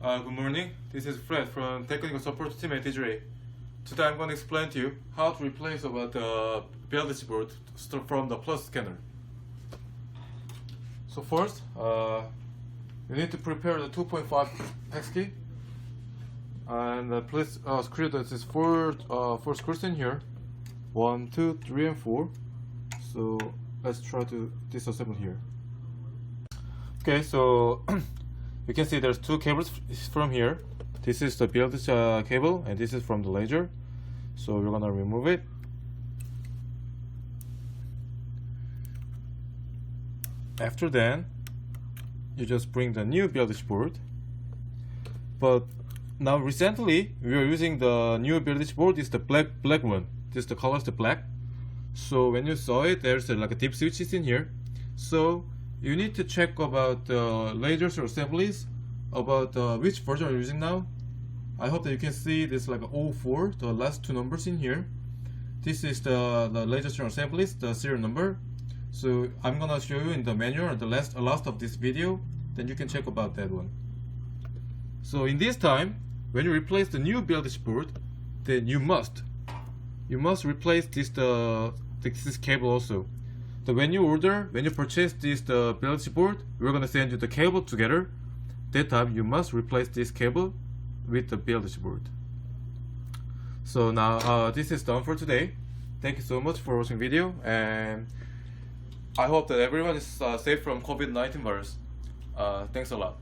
Good morning, this is Fred from Technical Support Team at Digiray. Today I'm going to explain to you how to replace the BLDC board from the plus scanner. So first, you need to prepare the 2.5 hex key, and please screw this four screws in here, 1, 2, 3, and 4. So let's try to disassemble here. Okay, so you can see there's two cables from here. This is the BLDC cable, and this is from the laser. So we're gonna remove it. After then, you just bring the new BLDC board. But now recently we are using the new BLDC board. It's the black one. This the color is the black. So when you saw it, there's like a dip switches in here. So you need to check about the lasers or assemblies about which version you're using now. I hope that you can see this like 04, the last two numbers in here. This is the lasers or assemblies, the serial number. So I'm gonna show you in the manual at the last of this video. Then you can check about that one. So in this time, when you replace the new BLDC board, then you must replace this cable also. So when you purchase this BLDC board, we're gonna send you the cable together. That time you must replace this cable with the BLDC board. So now this is done for today. Thank you so much for watching video, and I hope that everyone is safe from COVID-19 virus. Thanks a lot.